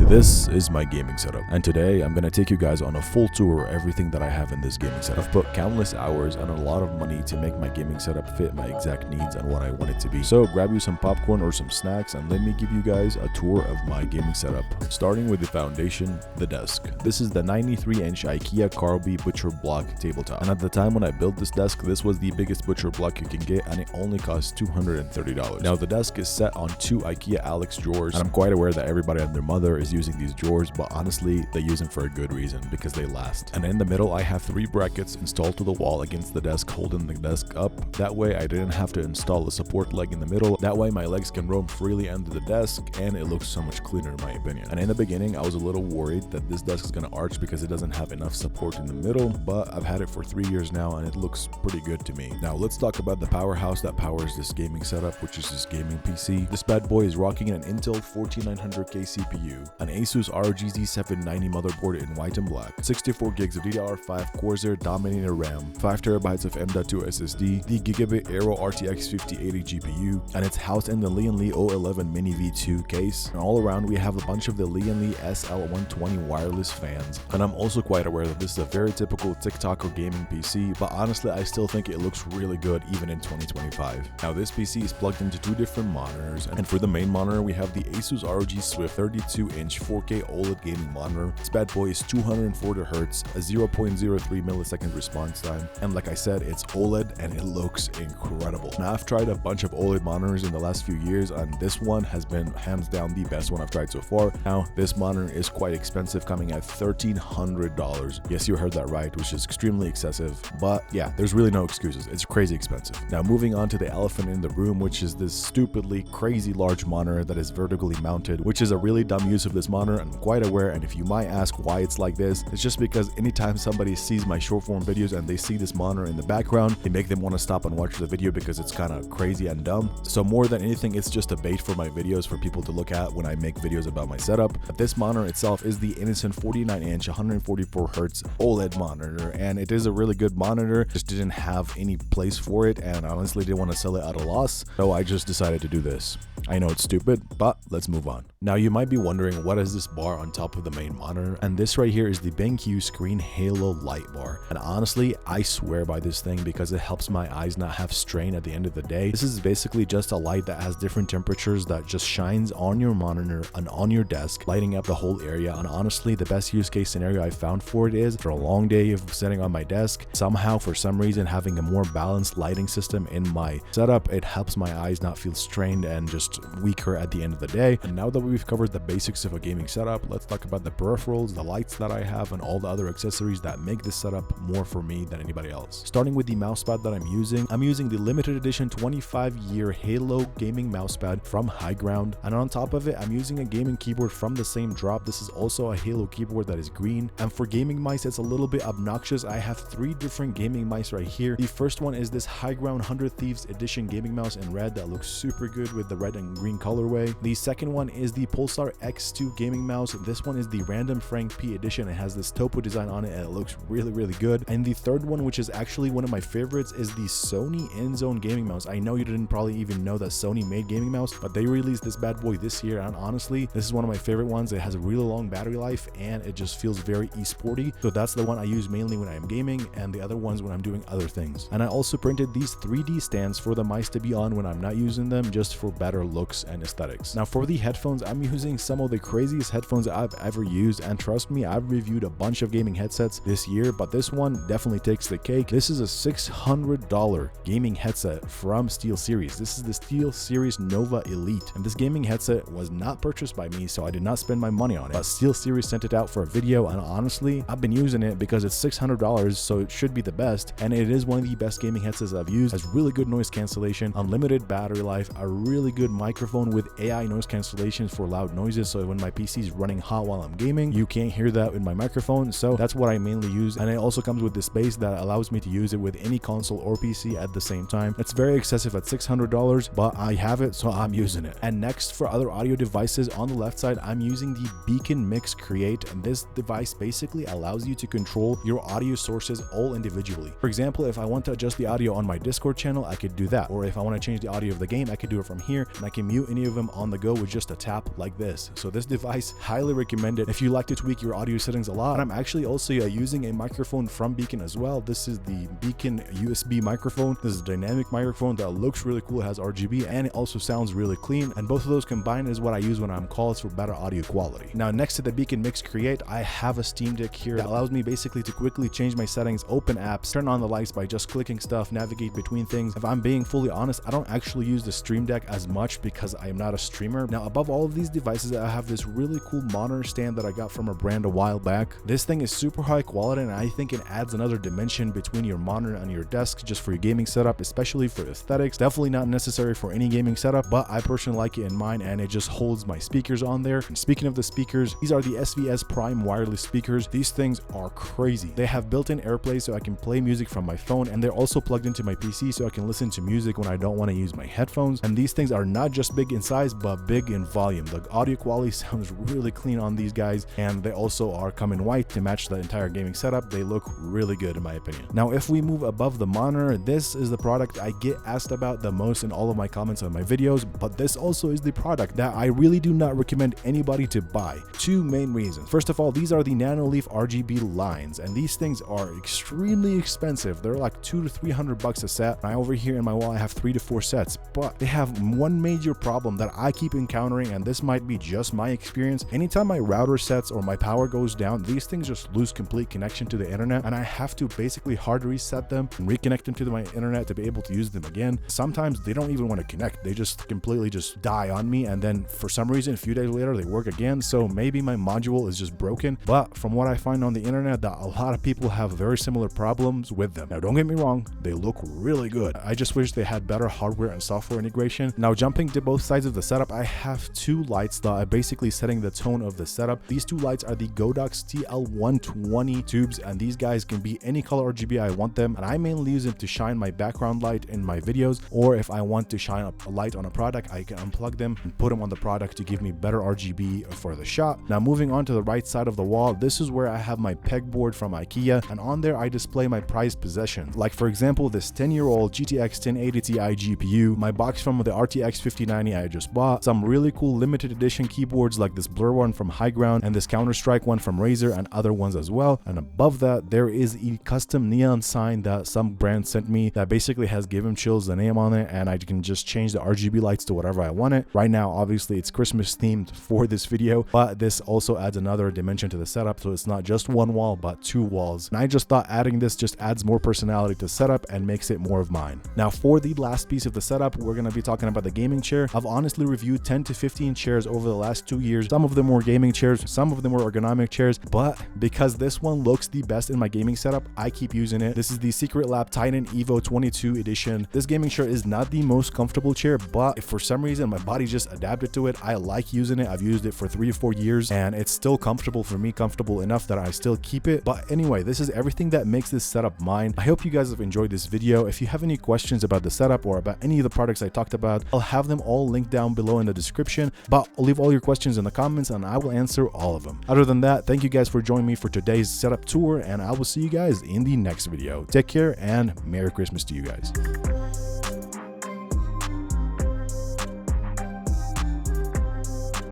This is my gaming setup, and today I'm gonna take you guys on a full tour of everything that I have in this gaming setup. I've put countless hours and a lot of money to make my gaming setup fit my exact needs and what I want it to be. So grab you some popcorn or some snacks and let me give you guys a tour of my gaming setup. Starting with the foundation, the desk. This is the 93-inch IKEA Carby butcher block tabletop, and at the time when I built this desk, this was the biggest butcher block you can get, and it only cost $230. Now the desk is set on two IKEA Alex drawers, and I'm quite aware that everybody and their mother is using these drawers, but honestly they use them for a good reason, because they last. And in the middle I have 3 brackets installed to the wall against the desk, holding the desk up. That way I didn't have to install a support leg in the middle. That way my legs can roam freely under the desk and it looks so much cleaner in my opinion. And in the beginning I was a little worried that this desk is going to arch because it doesn't have enough support in the middle, but I've had it for 3 years now and it looks pretty good to me. Now let's talk about the powerhouse that powers this gaming setup, which is this gaming PC. This bad boy is rocking an Intel 14900K CPU, an Asus ROG Z790 motherboard in white and black, 64 gigs of DDR5 Corsair Dominator RAM, 5 terabytes of M.2 SSD, the Gigabit Aero RTX 5080 GPU, and it's housed in the Lee & O11 Mini V2 case. And all around we have a bunch of the Lee & SL120 wireless fans. And I'm also quite aware that this is a very typical TikToker gaming PC, but honestly I still think it looks really good even in 2025. Now this PC is plugged into 2 different monitors, and for the main monitor we have the Asus ROG Swift 32-inch 4K OLED gaming monitor. This bad boy is 240 Hz, a 0.03 millisecond response time, and like I said, it's OLED and it looks incredible. Now I've tried a bunch of OLED monitors in the last few years, and this one has been hands down the best one I've tried so far. Now this monitor is quite expensive, coming at $1,300. Yes, you heard that right, which is extremely excessive, but yeah, there's really no excuses. It's crazy expensive. Now moving on to the elephant in the room, which is this stupidly crazy large monitor that is vertically mounted, which is a really dumb use of this monitor. I'm quite aware, and if you might ask why it's like this, it's just because anytime somebody sees my short form videos and they see this monitor in the background, they make them want to stop and watch the video because it's kind of crazy and dumb. So more than anything, it's just a bait for my videos for people to look at when I make videos about my setup. But this monitor itself is the innocent 49-inch 144 Hz OLED monitor, and it is a really good monitor, just didn't have any place for it, and honestly didn't want to sell it at a loss, so I just decided to do this. I know it's stupid, but let's move on. Now you might be wondering, what is this bar on top of the main monitor? And this right here is the BenQ Screen Halo light bar, and honestly I swear by this thing because it helps my eyes not have strain at the end of the day. This is basically just a light that has different temperatures that just shines on your monitor and on your desk, lighting up the whole area. And honestly the best use case scenario I found for it is for a long day of sitting on my desk, somehow for some reason having a more balanced lighting system in my setup, it helps my eyes not feel strained and just weaker at the end of the day. And now that we've covered the basics of a gaming setup, let's talk about the peripherals, the lights that I have, and all the other accessories that make this setup more for me than anybody else. Starting with the mousepad that I'm using the limited edition 25-year Halo gaming mousepad from High Ground, and on top of it I'm using a gaming keyboard from the same drop. This is also a Halo keyboard that is green, and for gaming mice it's a little bit obnoxious. I have 3 different gaming mice right here. The first one is this High Ground 100 Thieves edition gaming mouse in red that looks super good with the red and green colorway. The second one is the Pulsar X2 gaming mouse. This one is the Random Frank P edition. It has this topo design on it and it looks really good. And the third one, which is actually one of my favorites, is the Sony InZone gaming mouse. I know you didn't probably even know that Sony made gaming mouse, but they released this bad boy this year, and honestly this is one of my favorite ones. It has a really long battery life and it just feels very esporty, so that's the one I use mainly when I'm gaming, and the other ones when I'm doing other things. And I also printed these 3D stands for the mice to be on when I'm not using them, just for better looks and aesthetics. Now for the headphones, I'm using some of the craziest headphones I've ever used, and trust me, I've reviewed a bunch of gaming headsets this year, but this one definitely takes the cake. This is a $600 gaming headset from SteelSeries. This is the SteelSeries Nova Elite, and this gaming headset was not purchased by me, so I did not spend my money on it, but SteelSeries sent it out for a video, and honestly I've been using it because it's $600, so it should be the best, and it is one of the best gaming headsets I've used. It has really good noise cancellation, unlimited battery life, a really good microphone with AI noise cancellation for loud noises, so when my PC is running hot while I'm gaming, you can't hear that in my microphone. So that's what I mainly use, and it also comes with the space that allows me to use it with any console or PC at the same time. It's very excessive at $600, but I have it, so I'm using it. And next, for other audio devices, on the left side I'm using the Beacon Mix Create, and this device basically allows you to control your audio sources all individually. For example, if I want to adjust the audio on my Discord channel, I could do that, or if I want to change the audio of the game, I could do it from here, and I can mute any of them on the go with just a tap like this. So this device device, highly recommend it if you like to tweak your audio settings a lot. And I'm actually also using a microphone from Beacon as well. This is the Beacon USB microphone. This is a dynamic microphone that looks really cool, it has RGB, and it also sounds really clean. And both of those combined is what I use when I'm calls for better audio quality. Now, next to the Beacon Mix Create, I have a Steam Deck here that allows me basically to quickly change my settings, open apps, turn on the lights by just clicking stuff, navigate between things. If I'm being fully honest, I don't actually use the Stream Deck as much because I am not a streamer. Now, above all of these devices, I have this really cool monitor stand that I got from a brand a while back. This thing is super high quality, and I think it adds another dimension between your monitor and your desk just for your gaming setup, especially for aesthetics. Definitely not necessary for any gaming setup, but I personally like it in mine, and it just holds my speakers on there. And speaking of the speakers, these are the SVS Prime wireless speakers. These things are crazy. They have built-in AirPlay so I can play music from my phone, and they're also plugged into my PC so I can listen to music when I don't want to use my headphones. And these things are not just big in size, but big in volume. The audio quality sounds really clean on these guys, and they also are come in white to match the entire gaming setup. They look really good in my opinion. Now, if we move above the monitor, this is the product I get asked about the most in all of my comments on my videos, but this also is the product that I really do not recommend anybody to buy. Two main reasons. First of all, these are the Nanoleaf RGB lines, and these things are extremely expensive. They're like $200 to $300 a set. I over here in my wall I have 3 to 4 sets, but they have one major problem that I keep encountering, and this might be just my experience. Anytime my router sets or my power goes down, these things just lose complete connection to the internet, and I have to basically hard reset them and reconnect them to my internet to be able to use them again. Sometimes they don't even want to connect. They just completely just die on me, and then for some reason a few days later they work again. So maybe my module is just broken, but from what I find on the internet, that a lot of people have very similar problems with them. Now, don't get me wrong, they look really good. I just wish they had better hardware and software integration. Now, jumping to both sides of the setup, I have two lights that are basically setting the tone of the setup. These two lights are the Godox TL120 tubes, and these guys can be any color RGB I want them, and I mainly use them to shine my background light in my videos, or if I want to shine a light on a product, I can unplug them and put them on the product to give me better RGB for the shot. Now, moving on to the right side of the wall, this is where I have my pegboard from IKEA, and on there I display my prized possessions. Like for example, this 10-year-old GTX 1080 Ti GPU, my box from the RTX 5090 I just bought, some really cool limited edition keyboards like this Blur one from High Ground and this Counter-Strike one from Razer, and other ones as well. And above that, there is a custom neon sign that some brand sent me that basically has Give 'Em Chills the name on it, and I can just change the RGB lights to whatever I want it. Right now, obviously, it's Christmas themed for this video, but this also adds another dimension to the setup, so it's not just one wall, but two walls. And I just thought adding this just adds more personality to setup and makes it more of mine. Now, for the last piece of the setup, we're going to be talking about the gaming chair. I've honestly reviewed 10 to 15 chairs over the last 2 years. Some of them were gaming chairs, some of them were ergonomic chairs, but because this one looks the best in my gaming setup, I keep using it. This is the Secret Lab Titan Evo 22 edition. This gaming chair is not the most comfortable chair, but if for some reason my body just adapted to it, I like using it. I've used it for 3 to 4 years, and it's still comfortable for me, comfortable enough that I still keep it. But anyway, this is everything that makes this setup mine. I hope you guys have enjoyed this video. If you have any questions about the setup or about any of the products I talked about, I'll have them all linked down below in the description, but I'll leave all your questions in the comments and I will answer all of them. Other than that, thank you guys for joining me for today's setup tour, and I will see you guys in the next video. Take care and Merry Christmas to you guys.